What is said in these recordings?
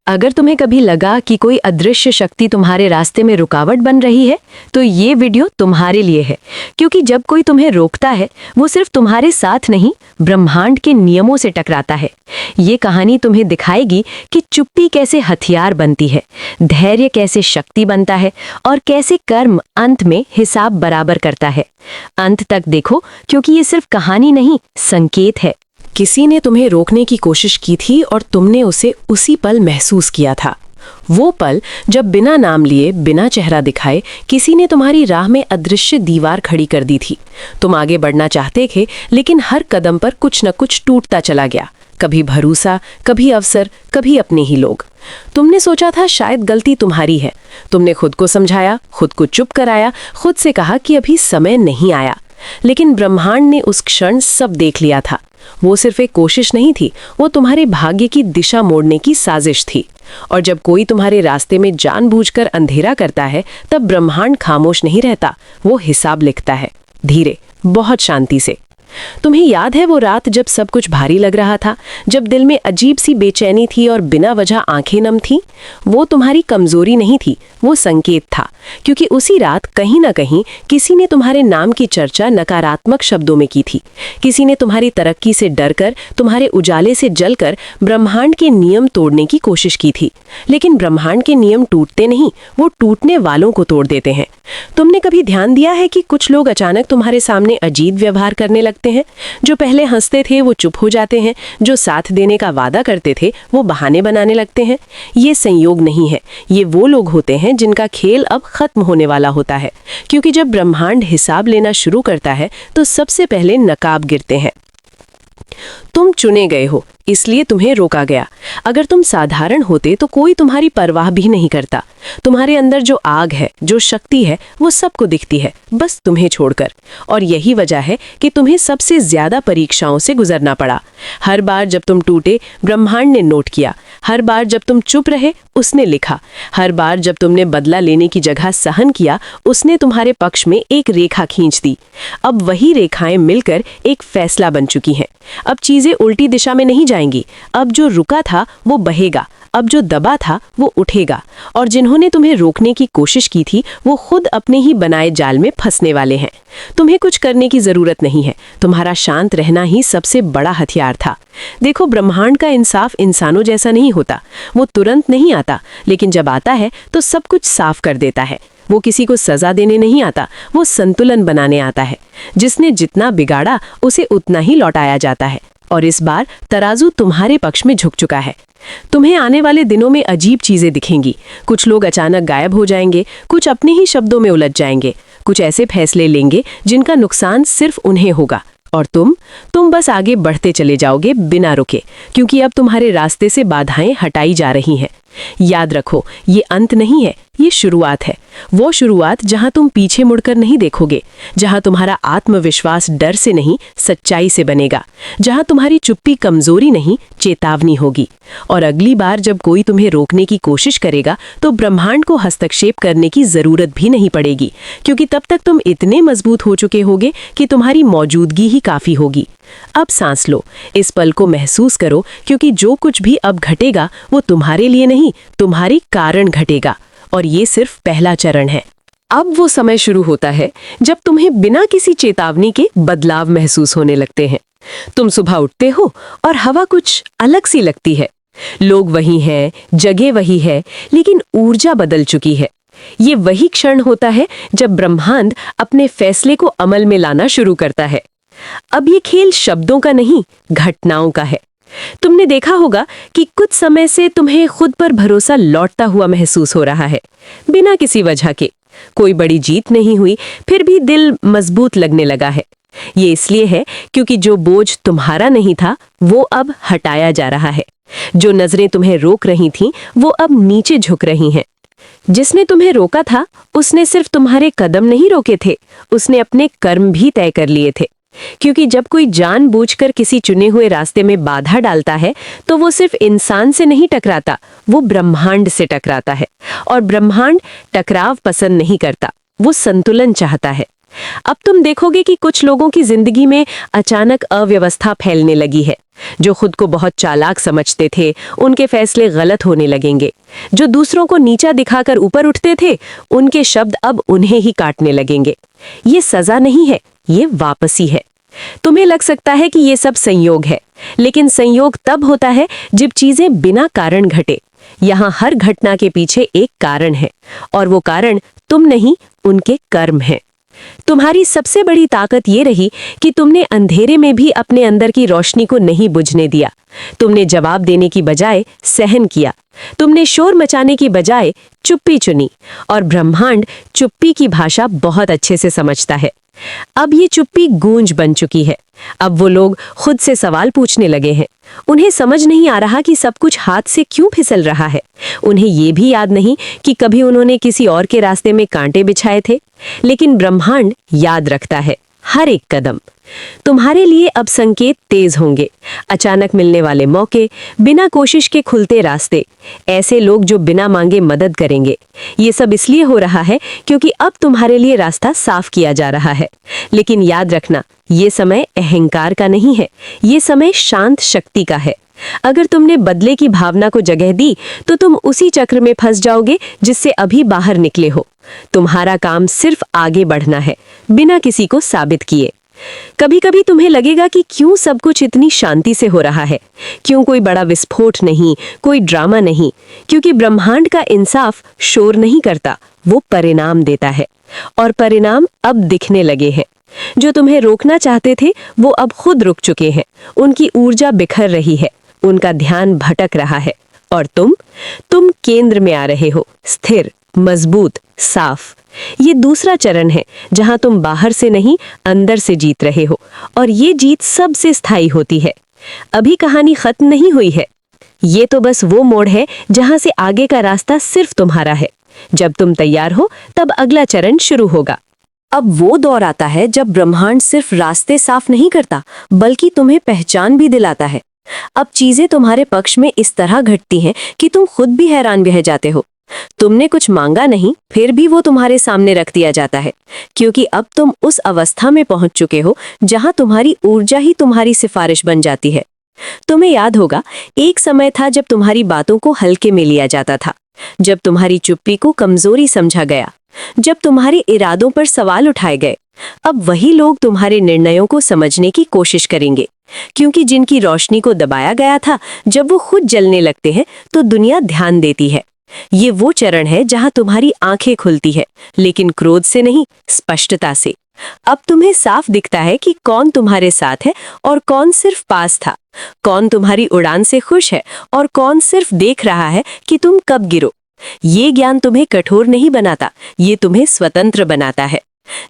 अगर तुम्हें कभी लगा कि कोई अदृश्य शक्ति तुम्हारे रास्ते में रुकावट बन रही है, तो ये वीडियो तुम्हारे लिए है। क्योंकि जब कोई तुम्हें रोकता है, वो सिर्फ तुम्हारे साथ नहीं, ब्रह्मांड के नियमों से टकराता है। ये कहानी तुम्हें दिखाएगी कि चुप्पी कैसे हथियार बनती है, धैर्य कैसे शक्ति बनता है और कैसे कर्म अंत में हिसाब बराबर करता है। अंत तक देखो, क्योंकि ये सिर्फ कहानी नहीं, संकेत है। किसी ने तुम्हें रोकने की कोशिश की थी और तुमने उसे उसी पल महसूस किया था। वो पल जब बिना नाम लिए, बिना चेहरा दिखाए किसी ने तुम्हारी राह में अदृश्य दीवार खड़ी कर दी थी। तुम आगे बढ़ना चाहते थे, लेकिन हर कदम पर कुछ न कुछ टूटता चला गया। कभी भरोसा, कभी अवसर, कभी अपने ही लोग। तुमने सोचा था शायद गलती तुम्हारी है। तुमने खुद को समझाया, खुद को चुप कराया, खुद से कहा कि अभी समय नहीं आया। लेकिन ब्रह्मांड ने उस क्षण सब देख लिया था। वो सिर्फ एक कोशिश नहीं थी, वो तुम्हारे भाग्य की दिशा मोड़ने की साजिश थी। और जब कोई तुम्हारे रास्ते में जानबूझकर अंधेरा करता है, तब ब्रह्मांड खामोश नहीं रहता, वो हिसाब लिखता है, धीरे, बहुत शांति से। तुम्हें याद है वो रात जब सब कुछ भारी लग रहा था, जब दिल में अजीब सी बेचैनी थी और बिना वजह आंखें नम थीं? वो तुम्हारी कमजोरी नहीं थी, वो संकेत था। क्योंकि उसी रात कहीं ना कहीं किसी ने तुम्हारे नाम की चर्चा नकारात्मक शब्दों में की थी। किसी ने तुम्हारी तरक्की से डरकर, तुम्हारे उजाले से जलकर ब्रह्मांड के नियम तोड़ने की कोशिश की थी। लेकिन ब्रह्मांड के नियम टूटते नहीं, वो टूटने वालों को तोड़ देते हैं। तुमने कभी ध्यान दिया है कि कुछ लोग अचानक तुम्हारे सामने अजीब व्यवहार करने लगते हैं? जो पहले हंसते थे वो चुप हो जाते हैं, जो साथ देने का वादा करते थे वो बहाने बनाने लगते हैं। ये संयोग नहीं है, ये वो लोग होते हैं जिनका खेल अब खत्म होने वाला होता है। क्योंकि जब ब्रह्मांड हिसाब लेना शुरू करता है, तो सबसे पहले नकाब गिरते हैं। तुम चुने गए हो, इसलिए तुम्हें रोका गया। अगर तुम साधारण होते तो कोई तुम्हारी परवाह भी नहीं करता। तुम्हारे अंदर जो आग है, जो शक्ति है, वो सबको दिखती है, बस तुम्हें छोड़कर। और यही वजह है कि तुम्हें सबसे ज्यादा परीक्षाओं से गुजरना पड़ा। हर बार जब तुम टूटे, ब्रह्मांड ने नोट किया। हर बार जब तुम चुप रहे, उसने लिखा। हर बार जब तुमने बदला लेने की जगह सहन किया, उसने तुम्हारे पक्ष में एक रेखा खींच दी। अब वही रेखाएं मिलकर एक फैसला बन चुकी हैं। अब चीजें उल्टी दिशा में नहीं जाएंगी। अब जो रुका था वो बहेगा, अब जो दबा था वो उठेगा। और जिन्होंने तुम्हें रोकने की कोशिश की थी, वो खुद अपने ही बनाए जाल में फंसने वाले हैं। तुम्हें कुछ करने की जरूरत नहीं है, तुम्हारा शांत रहना ही सबसे बड़ा हथियार था। देखो, ब्रह्मांड का इंसाफ इंसानों जैसा नहीं होता। वो तुरंत नहीं आता, लेकिन जब आता है तो सब कुछ साफ कर देता है। वो किसी को सजा देने नहीं आता, वो संतुलन बनाने आता है। जिसने जितना बिगाड़ा, उसे उतना ही लौटाया जाता है। और इस बार तराजू तुम्हारे पक्ष में झुक चुका है। तुम्हें आने वाले दिनों में अजीब चीजें दिखेंगी। कुछ लोग अचानक गायब हो जाएंगे, कुछ अपने ही शब्दों में उलझ जाएंगे, कुछ ऐसे फैसले लेंगे जिनका नुकसान सिर्फ उन्हें होगा। और तुम बस आगे बढ़ते चले जाओगे बिना रुके, क्योंकि अब तुम्हारे रास्ते से बाधाएं हटाई जा रही हैं। याद रखो, ये अंत नहीं है, ये शुरुआत है। वो शुरुआत जहां तुम पीछे मुड़कर नहीं देखोगे, जहां तुम्हारा आत्मविश्वास डर से नहीं, सच्चाई से बनेगा, जहां तुम्हारी चुप्पी कमजोरी नहीं, चेतावनी होगी। और अगली बार जब कोई तुम्हें रोकने की कोशिश करेगा, तो ब्रह्मांड को हस्तक्षेप करने की जरूरत भी नहीं पड़ेगी, क्योंकि तब तक तुम इतने मजबूत हो चुके होगे कि तुम्हारी मौजूदगी ही काफी होगी। अब सांस लो, इस पल को महसूस करो, क्योंकि जो कुछ भी अब घटेगा वो तुम्हारे लिए नहीं, तुम्हारी कारण घटेगा। और ये सिर्फ पहला चरण है। अब वो समय शुरू होता है जब तुम्हें बिना किसी चेतावनी के बदलाव महसूस होने लगते हैं। तुम सुबह उठते हो और हवा कुछ अलग सी लगती है। लोग वही हैं, जगह वही है, लेकिन ऊर्जा बदल चुकी है। ये वही क्षण होता है जब ब्रह्मांड अपने फैसले को अमल में लाना शुरू करता है। अब ये खेल शब्दों का नहीं, घटनाओं का है। तुमने देखा होगा कि कुछ समय से तुम्हें खुद पर भरोसा लौटता हुआ महसूस हो रहा है, बिना किसी वजह के। कोई बड़ी जीत नहीं हुई, फिर भी दिल मजबूत लगने लगा है। ये इसलिए है क्योंकि जो बोझ तुम्हारा नहीं था, वो अब हटाया जा रहा है। जो नजरें तुम्हें रोक रही थीं, वो अब नीचे झुक रही हैं। जिसने तुम्हें रोका था, उसने सिर्फ तुम्हारे कदम नहीं रोके थे, उसने अपने कर्म भी तय कर लिए थे। क्योंकि जब कोई जानबूझकर किसी चुने हुए रास्ते में बाधा डालता है, तो वो सिर्फ इंसान से नहीं टकराता, वो ब्रह्मांड से टकराता है। और ब्रह्मांड टकराव पसंद नहीं करता, वो संतुलन चाहता है। अब तुम देखोगे कि कुछ लोगों की जिंदगी में अचानक अव्यवस्था फैलने लगी है। जो खुद को बहुत चालाक समझते थे, उनके फैसले गलत होने लगेंगे। जो दूसरों को नीचा दिखाकर ऊपर उठते थे, उनके शब्द अब उन्हें ही काटने लगेंगे। ये सजा नहीं है, ये वापसी है। तुम्हें लग सकता है कि ये सब संयोग है, लेकिन संयोग तब होता है जब चीजें बिना कारण घटे। यहाँ हर घटना के पीछे एक कारण है, और वो कारण तुम नहीं, उनके कर्म है। तुम्हारी सबसे बड़ी ताकत ये रही कि तुमने अंधेरे में भी अपने अंदर की रोशनी को नहीं बुझने दिया। तुमने जवाब देने की बजाय सहन किया। तुमने शोर मचाने की बजाय चुप्पी चुनी, और ब्रह्मांड चुप्पी की भाषा बहुत अच्छे से समझता है। अब ये चुप्पी गूंज बन चुकी है। अब वो लोग खुद से सवाल पूछने लगे हैं। उन्हें समझ नहीं आ रहा कि सब कुछ हाथ से क्यों फिसल रहा है। उन्हें ये भी याद नहीं कि कभी उन्होंने किसी और के रास्ते में कांटे बिछाए थे। लेकिन ब्रह्मांड याद रखता है हर एक कदम। तुम्हारे लिए अब संकेत तेज होंगे, अचानक मिलने वाले मौके, बिना कोशिश के खुलते रास्ते, ऐसे लोग जो बिना मांगे मदद करेंगे। ये सब इसलिए हो रहा है क्योंकि अब तुम्हारे लिए रास्ता साफ किया जा रहा है। लेकिन याद रखना, ये समय अहंकार का नहीं है, ये समय शांत शक्ति का है। अगर तुमने बदले की भावना को जगह दी तो तुम उसी चक्र में फंस जाओगे जिससे अभी बाहर निकले हो। तुम्हारा काम सिर्फ आगे बढ़ना है, बिना किसी को साबित किए। कभी कभी तुम्हें लगेगा कि क्यों सब कुछ इतनी शांति से हो रहा है, क्यों कोई बड़ा विस्फोट नहीं, कोई ड्रामा नहीं। क्योंकि ब्रह्मांड का इंसाफ शोर नहीं करता, वो परिणाम देता है। और परिणाम अब दिखने लगे हैं। जो तुम्हें रोकना चाहते थे वो अब खुद रुक चुके हैं। उनकी ऊर्जा बिखर रही है, उनका ध्यान भटक रहा है, और तुम केंद्र में आ रहे हो, स्थिर, मजबूत, साफ। ये दूसरा चरण है जहां तुम बाहर से नहीं, अंदर से जीत रहे हो, और ये जीत सबसे स्थायी होती है। अभी कहानी खत्म नहीं हुई है। ये तो बस वो मोड़ है जहां से आगे का रास्ता सिर्फ तुम्हारा है। जब तुम तैयार हो तब अगला चरण शुरू होगा। अब वो दौर आता है जब ब्रह्मांड सिर्फ रास्ते साफ नहीं करता, बल्कि तुम्हें पहचान भी दिलाता है। अब चीजें तुम्हारे पक्ष में इस तरह घटती हैं कि तुम खुद भी हैरान रह जाते हो। तुमने कुछ मांगा नहीं, फिर भी वो तुम्हारे सामने रख दिया जाता है, क्योंकि अब तुम उस अवस्था में पहुंच चुके हो जहां तुम्हारी ऊर्जा ही तुम्हारी सिफारिश बन जाती है। तुम्हें याद होगा, एक समय था जब तुम्हारी बातों को हल्के में लिया जाता था, जब तुम्हारी चुप्पी को कमजोरी समझा गया, जब तुम्हारे इरादों पर सवाल उठाए गए। अब वही लोग तुम्हारे निर्णयों को समझने की कोशिश करेंगे, क्योंकि जिनकी रोशनी को दबाया गया था, जब वो खुद जलने लगते हैं तो दुनिया ध्यान देती है। ये वो चरण है जहां तुम्हारी आंखें खुलती है, लेकिन क्रोध से नहीं, स्पष्टता से। अब तुम्हें साफ दिखता है कि कौन तुम्हारे साथ है और कौन सिर्फ पास था, कौन तुम्हारी उड़ान से खुश है और कौन सिर्फ देख रहा है कि तुम कब गिरो। ये ज्ञान तुम्हें कठोर नहीं बनाता, ये तुम्हें स्वतंत्र बनाता है।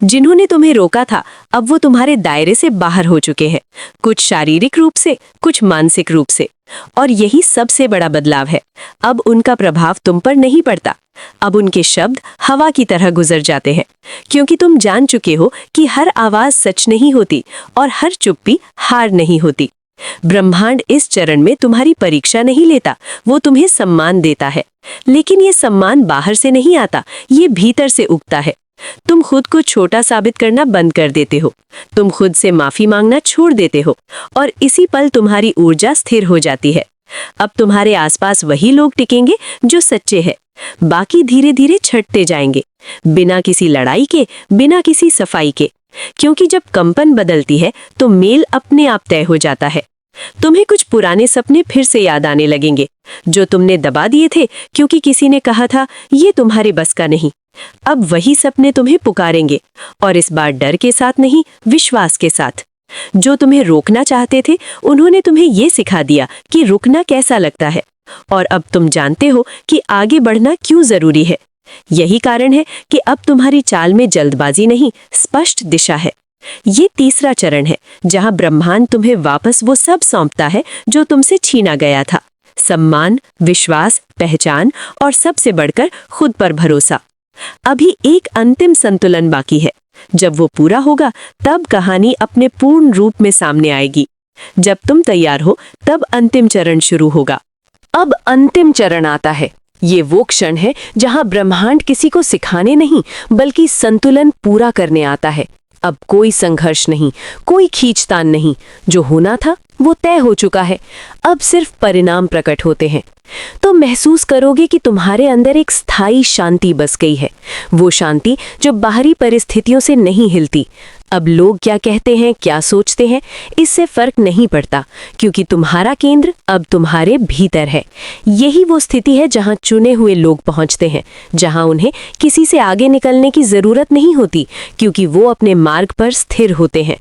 जिन्होंने तुम्हें रोका था, अब वो तुम्हारे दायरे से बाहर हो चुके हैं, कुछ शारीरिक रूप से, कुछ मानसिक रूप से। और यही सबसे बड़ा बदलाव है। अब उनका प्रभाव तुम पर नहीं पड़ता। अब उनके शब्द हवा की तरह गुजर जाते हैं, क्योंकि तुम जान चुके हो कि हर आवाज सच नहीं होती और हर चुप्पी हार नहीं होती। ब्रह्मांड इस चरण में तुम्हारी परीक्षा नहीं लेता, वो तुम्हें सम्मान देता है। लेकिन ये सम्मान बाहर से नहीं आता, ये भीतर से उगता है। तुम खुद को छोटा साबित करना बंद कर देते हो, तुम खुद से माफी मांगना छोड़ देते हो, और इसी पल तुम्हारी ऊर्जा स्थिर हो जाती है। अब तुम्हारे आसपास वही लोग टिकेंगे जो सच्चे हैं, बाकी धीरे धीरे छटते जाएंगे, बिना किसी लड़ाई के, बिना किसी सफाई के। क्योंकि जब कंपन बदलती है तो मेल अपने आप तय हो जाता है। तुम्हें कुछ पुराने सपने फिर से याद आने लगेंगे, जो तुमने दबा दिए थे क्योंकि किसी ने कहा था ये तुम्हारे बस का नहीं। अब वही सपने तुम्हें पुकारेंगे, और इस बार डर के साथ नहीं, विश्वास के साथ। जो तुम्हें रोकना चाहते थे, उन्होंने तुम्हें ये सिखा दिया कि रुकना कैसा लगता है, और अब तुम जानते हो कि आगे बढ़ना क्यों जरूरी है। यही कारण है कि अब तुम्हारी चाल में जल्दबाजी नहीं, स्पष्ट दिशा है। ये तीसरा चरण है जहां ब्रह्मांड तुम्हें वापस वो सब सौंपता है जो तुमसे छीना गया था। सम्मान, विश्वास, पहचान, और सबसे बढ़कर खुद पर भरोसा। अभी एक अंतिम संतुलन बाकी है। जब वो पूरा होगा तब कहानी अपने पूर्ण रूप में सामने आएगी। जब तुम तैयार हो तब अंतिम चरण शुरू होगा। अब अंतिम चरण आता है, ये वो क्षण है जहां ब्रह्मांड किसी को सिखाने नहीं बल्कि संतुलन पूरा करने आता है। अब कोई संघर्ष नहीं, कोई खींचतान नहीं, जो होना था वो तय हो चुका है। अब सिर्फ परिणाम प्रकट होते हैं। तो महसूस करोगे कि तुम्हारे अंदर एक स्थायी शांति बस गई है, वो शांति जो बाहरी परिस्थितियों से नहीं हिलती। अब लोग क्या कहते हैं, क्या सोचते हैं, इससे फर्क नहीं पड़ता, क्योंकि तुम्हारा केंद्र अब तुम्हारे भीतर है। यही वो स्थिति है जहां चुने हुए लोग पहुंचते हैं, जहां उन्हें किसी से आगे निकलने की जरूरत नहीं होती, क्योंकि वो अपने मार्ग पर स्थिर होते हैं।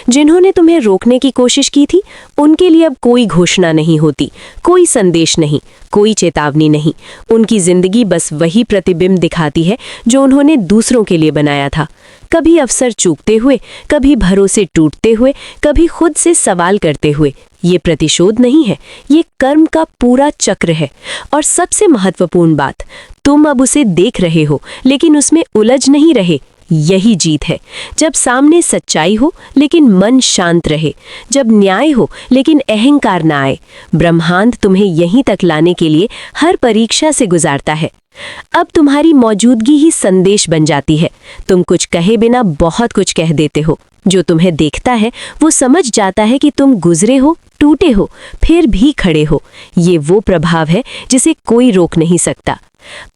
जिन्होंने तुम्हें रोकने की कोशिश की थी, उनके लिए अब कोई घोषणा नहीं होती, कोई संदेश नहीं, कोई चेतावनी नहीं। उनकी जिंदगी बस वही प्रतिबिंब दिखाती है जो उन्होंने दूसरों के लिए बनाया था। कभी अवसर चूकते हुए, कभी भरोसे टूटते हुए, कभी खुद से सवाल करते हुए। ये प्रतिशोध नहीं है, ये कर्म का पूरा चक्र है। और सबसे महत्वपूर्ण बात, तुम अब उसे देख रहे हो, लेकिन उसमें उलझ नहीं रहे। यही जीत है। जब सामने सच्चाई हो लेकिन मन शांत रहे, जब न्याय हो लेकिन अहंकार ना आए। ब्रह्मांड तुम्हें यहीं तक लाने के लिए हर परीक्षा से गुजारता है। अब तुम्हारी मौजूदगी ही संदेश बन जाती है। तुम कुछ कहे बिना बहुत कुछ कह देते हो। जो तुम्हें देखता है वो समझ जाता है कि तुम गुजरे हो, टूटे हो, फिर भी खड़े हो। ये वो प्रभाव है जिसे कोई रोक नहीं सकता।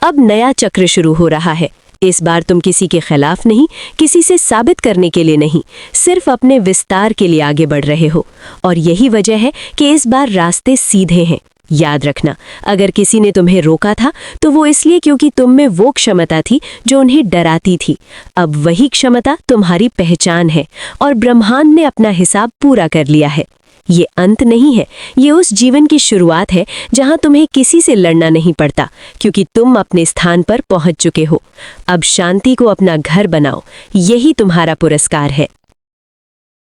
अब नया चक्र शुरू हो रहा है। इस बार तुम किसी के खिलाफ नहीं, किसी से साबित करने के लिए नहीं, सिर्फ अपने विस्तार के लिए आगे बढ़ रहे हो। और यही वजह है कि इस बार रास्ते सीधे हैं। याद रखना, अगर किसी ने तुम्हें रोका था तो वो इसलिए क्योंकि तुम में वो क्षमता थी जो उन्हें डराती थी। अब वही क्षमता तुम्हारी पहचान है और ब्रह्मांड ने अपना हिसाब पूरा कर लिया है। ये अंत नहीं है, ये उस जीवन की शुरुआत है जहां तुम्हें किसी से लड़ना नहीं पड़ता, क्योंकि तुम अपने स्थान पर पहुंच चुके हो। अब शांति को अपना घर बनाओ, यही तुम्हारा पुरस्कार है।